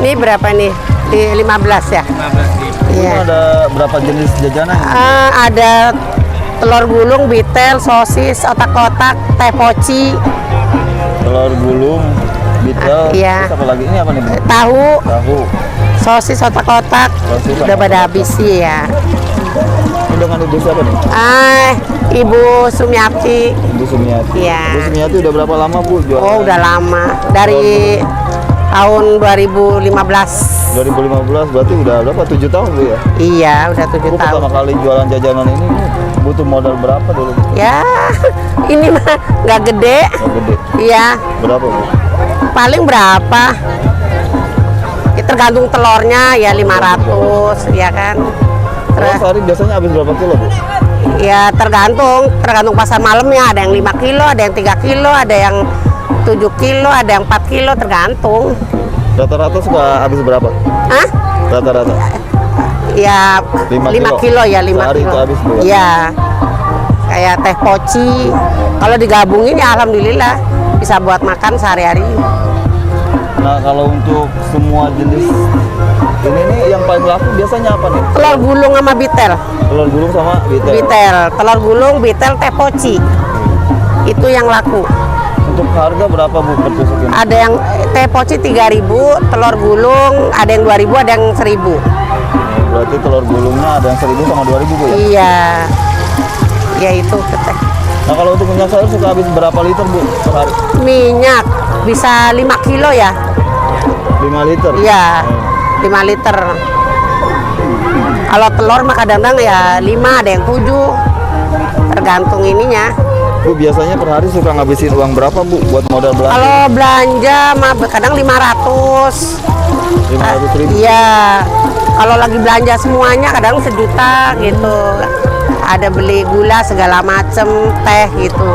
Ini berapa nih? Di 15 ya? 15.000. Iya. Ada berapa jenis jajanan? Ada telur gulung, bitel, sosis, otak-otak, teh poci, Telur gulung, bitel, iya. terus apa lagi? Ini apa nih, Bu? tahu, Tahu. sosis, otak-otak. Sosis Udah sama pada otak-otak. habis sih ya. Ini dengan Ibu siapa nih? Ibu Sumiati. Ibu Sumiati. Iya. Ibu Sumiati udah berapa lama, Bu, jualan? Oh, udah lama. Dari tahun 2015. 2015, berarti udah berapa? 7 tahun, Bu, ya? Iya, udah 7 Bu, tahun. pertama kali jualan jajanan ini butuh modal berapa dulu? Ya, ini mah nggak gede. Oh, gede. Iya, Berapa, Bu? paling berapa? Ya, tergantung telurnya ya 500, ya kan. Kalau sehari biasanya habis berapa kilo, Bu? Ya tergantung pasar malamnya. Ada yang 5 kilo, ada yang 3 kilo, ada yang 7 kilo, ada yang 4 kilo, tergantung. Rata-rata suka habis berapa? Hah? Rata-rata. Ya 5 5 kilo ya 5 Sehari kilo. itu habis, Bu, ya? Iya. Kayak teh poci. Kalau digabungin ya alhamdulillah bisa buat makan sehari-hari. Nah, kalau untuk semua jenis ini nih yang paling laku biasanya apa nih? Telur gulung sama bitel. Telur gulung sama bitel. Bitel, telur gulung, bitel, teh poci. Itu yang laku. Untuk harga berapa, Bu, per tusuk ini? Ada yang teh poci 3.000, telur gulung ada yang 2.000, ada yang 1.000. Berarti telur gulungnya ada yang 1.000 sama 2.000, Bu, ya? Iya. Ya itu teh. Nah, kalau untuk minyak sayur suka habis berapa liter, Bu, per hari? Minyak bisa 5 kilo ya? 5 liter? Iya. 5 liter. Kalau telur mah kadang-kadang ya 5, ada yang 7. Tergantung ininya. Bu, biasanya per hari suka ngabisin uang berapa, Bu, buat modal belanja? Kalau belanja mah kadang 500. 500.000? Iya. Kalau lagi belanja semuanya kadang 1 juta gitu. Ada beli gula segala macem, teh gitu.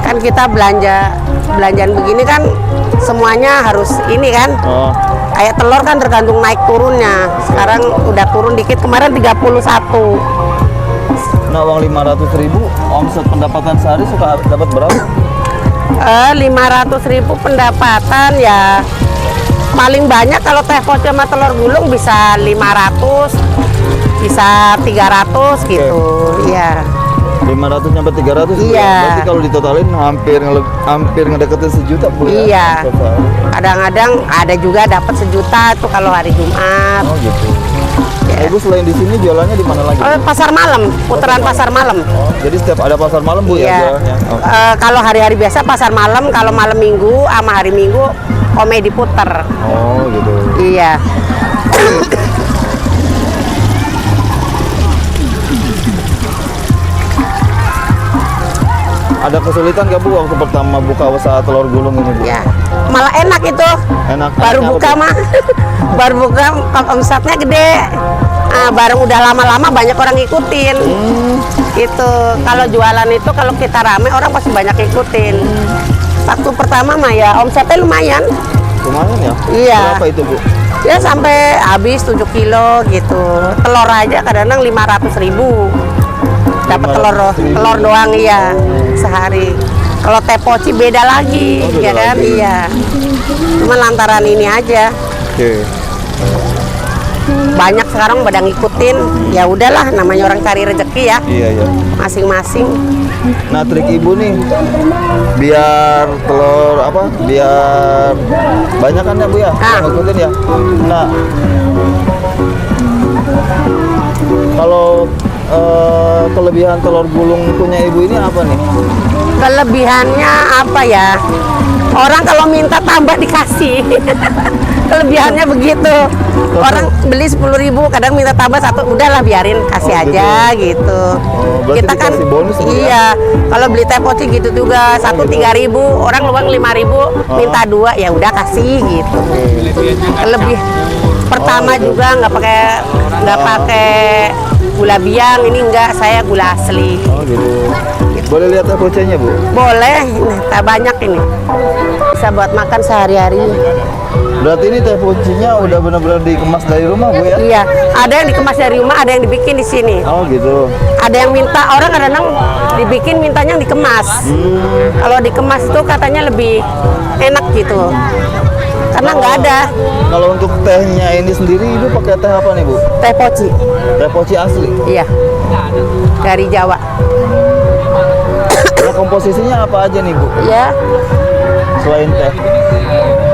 Kan kita belanjaan begini kan semuanya harus ini kan. Oh, Kayak telur kan tergantung naik turunnya. Sekarang udah turun dikit, kemarin 31. nah uang 500.000, omset pendapatan sehari suka dapat berapa? 500.000 pendapatan ya paling banyak kalau teh poci sama telur gulung bisa 500, bisa 300 gitu. Iya. 500 sampai 300, Bu, ya? Iya. Berarti kalau ditotalin hampir ngedeketin 1 juta, Bu, ya? Iya. Per hari. Kadang-kadang ada juga dapat 1 juta tuh kalau hari Jumat. Oh, gitu. Nah, Ibu selain di sini jualannya di mana lagi? Pasar malam, putaran pasar malam. Oh, jadi setiap ada pasar malam, Bu, ya Iya. jualannya? Oh. Kalau hari-hari biasa pasar malam, kalau malam minggu sama hari minggu komedi puter. Oh, gitu. Iya. Ada kesulitan nggak, Bu, waktu pertama buka usaha telur gulung ini, Bu? Ya, malah enak itu. Enak. Baru enaknya buka apa, Bu? mah, baru buka omsetnya gede. Barang udah lama-lama banyak orang ngikutin. Itu kalau jualan itu kalau kita rame orang pasti banyak ngikutin. Waktu pertama mah ya omsetnya lumayan. Lumayan ya? Iya. Berapa itu, Bu? Ya sampai habis 7 kilo gitu. Telur aja kadang-kadang 500.000. Dapat telur doang iya sehari. Kalau teh poci beda lagi, Oh, beda ya kan? lagi. Iya. Cuma lantaran ini aja. Oke. Banyak sekarang pada ngikutin. Ya udahlah, namanya orang cari rezeki ya, Iya, iya. masing-masing. Nah, trik Ibu nih biar telur biar banyak kan ya, Bu, ya? Ah. Yang ngikutin ya. Nah, kalau kelebihan telur gulung punya Ibu ini apa nih? Kelebihannya apa ya? Orang kalau minta tambah dikasih. Kelebihannya begitu. Orang beli 10.000, kadang minta tambah 1, udahlah biarin, kasih Oh, aja gitu. berarti Kita kan dikasih bonus, Bu, ya? iya. Kalau beli teh poci gitu juga, 1 gitu. 3.000, orang luang 5.000, minta 2, ya udah kasih gitu. Lebih pertama gitu. juga nggak pakai gula biang, ini enggak, saya gula asli. Oh, gitu. Boleh lihat vouchernya, Bu? Boleh, ini tak banyak ini. Bisa buat makan sehari-hari. Berarti ini teh poncinya udah benar-benar dikemas dari rumah, Bu, ya? Iya, ada yang dikemas dari rumah, ada yang dibikin di sini. Oh, gitu. Ada yang minta, orang kadang-kadang dibikin mintanya yang dikemas. Kalau dikemas tuh katanya lebih enak gitu. karena nggak ada. Kalau untuk tehnya ini sendiri ibu pakai teh apa nih bu? Teh poci. Teh poci asli. Iya, dari Jawa. Nah, komposisinya apa aja nih bu? Ya, Selain teh?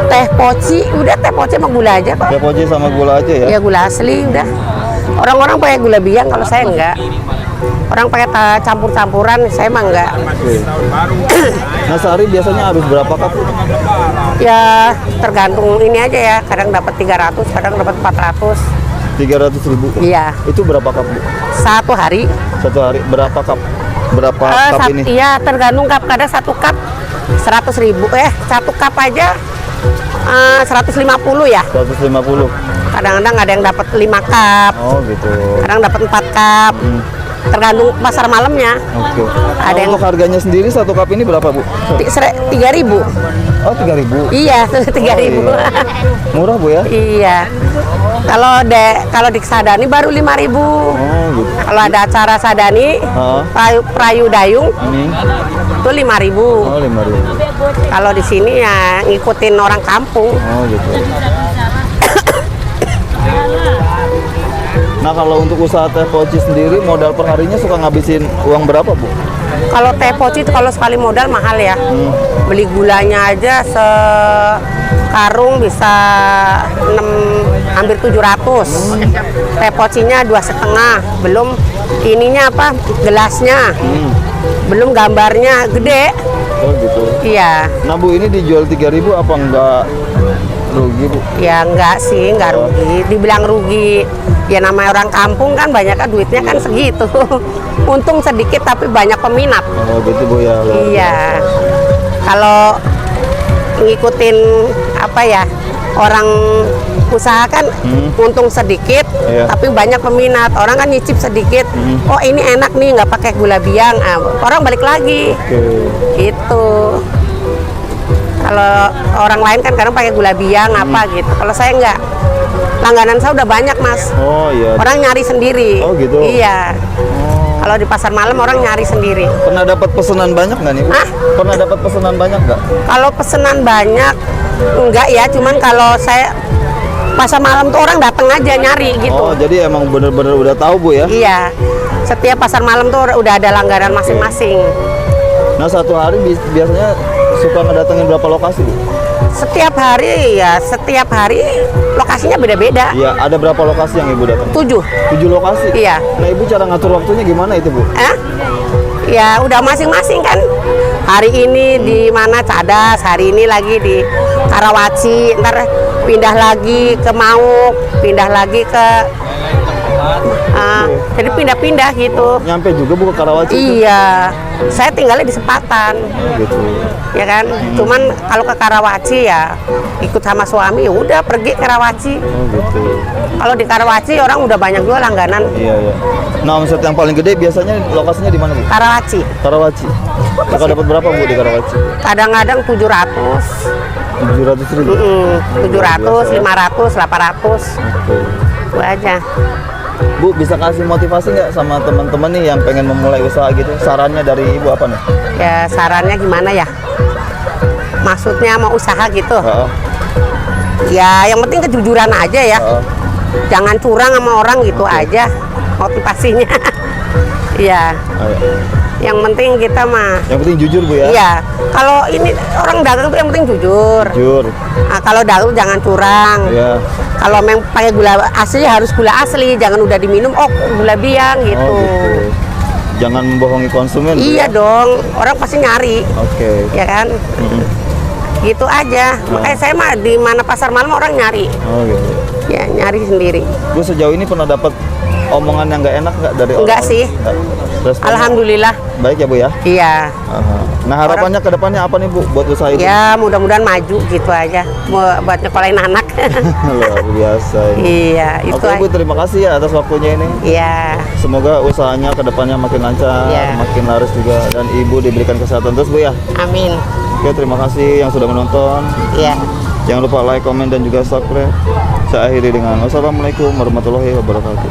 teh poci, udah teh poci sama gula aja kok. Teh poci sama gula aja ya? Ya gula asli udah. Orang-orang pakai gula biang, kalau saya enggak. Orang pakai campur-campuran, saya mah enggak. Oke. Nah sehari biasanya habis berapa cup? Ya tergantung ini aja ya. Kadang dapat 300, kadang dapat 400. 300.000. Iya. Itu berapa cup bu? Satu hari. Satu hari berapa cup? Berapa cup ini? Iya, tergantung cup. Kadang satu cup 100.000. Satu cup aja 150 ya. 150. Kadang-kadang ada yang dapat 5 cup. Oh gitu. Kadang dapat 4 cup. Tergantung pasar malamnya. Oke. Ada Nah, yang untuk harganya sendiri satu cup ini berapa bu? 3.000. Oh 3.000. Iya, 3.000. Oh, iya. Murah bu ya? Iya. Kalau di Sadani baru 5.000. Oh gitu. Kalau ada acara Sadani, Prayu Dayung Ini? itu 5.000. Oh 5.000. Kalau di sini ya ngikutin orang kampung. Oh gitu. Nah kalau untuk usaha teh poci sendiri modal perharinya suka ngabisin uang berapa bu? Kalau teh poci itu kalau sekali modal mahal ya. Beli gulanya aja sekarung bisa hampir 700. Teh pocinya 2,5. Belum ininya apa? Gelasnya. Belum gambarnya gede. Oh gitu. Iya. Nah bu ini dijual 3.000 apa enggak rugi bu? Ya enggak sih, enggak rugi. Dibilang rugi, ya namanya orang kampung kan banyak kan duitnya kan segitu. Untung sedikit tapi banyak peminat. Oh gitu bu ya. Iya. Kalau ngikutin apa ya, orang usaha kan untung sedikit Iya. tapi banyak peminat. Orang kan nyicip sedikit. Oh ini enak nih nggak pakai gula biang. Orang balik lagi. Oke. Gitu. Kalau orang lain kan kadang pakai gula biang apa gitu. Kalau saya enggak. Langganan saya udah banyak mas. Oh iya. Orang nyari sendiri. Oh, gitu. Iya. Kalau di pasar malam orang nyari sendiri. Pernah dapat pesanan banyak nggak nih bu? Hah? Pernah dapat pesanan banyak nggak? Kalau pesanan banyak enggak ya. Cuman kalau saya pasar malam tuh orang datang aja nyari gitu. Oh jadi emang bener-bener udah tahu bu ya? Iya. Setiap pasar malam tuh udah ada langganan masing-masing. Nah satu hari biasanya suka ngedatengin berapa lokasi bu? Setiap hari lokasinya beda-beda. Iya ada berapa lokasi yang ibu datang? 7. 7 lokasi? Iya. Nah ibu cara ngatur waktunya gimana itu bu? Ya udah masing-masing kan. Hari ini di mana Cadas, hari ini lagi di Karawaci, ntar pindah lagi ke Mauk, pindah lagi ke jadi pindah-pindah gitu. Nyampe juga bu ke Karawaci? Iya, saya tinggalnya di Sepatan. Gitu. Ya kan, cuman kalau ke Karawaci ya ikut sama suami, ya udah pergi ke Karawaci. Oh gitu. Kalau di Karawaci orang udah banyak juga langganan. Iya iya. Nah omset yang paling gede biasanya lokasinya di mana bu? Karawaci. Karawaci. Suka dapat berapa bu di Karawaci? Kadang-kadang 700. 700.000. 700, 500, 800. Oke. Itu aja. Bu bisa kasih motivasi nggak sama teman-teman nih yang pengen memulai usaha gitu? Sarannya dari ibu apa nih? Ya sarannya gimana ya? Maksudnya mau usaha gitu. Ya yang penting kejujuran aja ya. Jangan curang sama orang gitu aja motivasinya. Iya. Yang penting kita mah. Yang penting jujur bu ya. Iya. Kalau ini orang dagang tuh yang penting jujur. Jujur. Nah, kalau dagang jangan curang. Iya. Kalau memang pakai gula asli harus gula asli, jangan udah diminum gula biang gitu. Oh gitu. Jangan membohongi konsumen. Bu, Iya ya? dong, orang pasti nyari. Oke. Ya kan? Gitu aja. Makanya saya mah di mana pasar malam orang nyari. Oh gitu. Ya nyari sendiri. Bu sejauh ini pernah dapat omongan yang nggak enak nggak dari orang? Enggak sih. Responnya Alhamdulillah. baik ya bu ya. Iya. Nah harapannya ke depannya apa nih bu buat usaha itu? Ya mudah-mudahan maju gitu aja. Buat nyekolahin anak. Luar biasa. Iya. Itu Oke bu, terima kasih ya atas waktunya ini. Iya. Semoga usahanya ke depannya makin lancar, Iya. makin laris juga, dan ibu diberikan kesehatan terus bu ya. Amin. Oke terima kasih yang sudah menonton. Iya. Jangan lupa like, komen, dan juga subscribe. Saya akhiri dengan wassalamualaikum warahmatullahi wabarakatuh.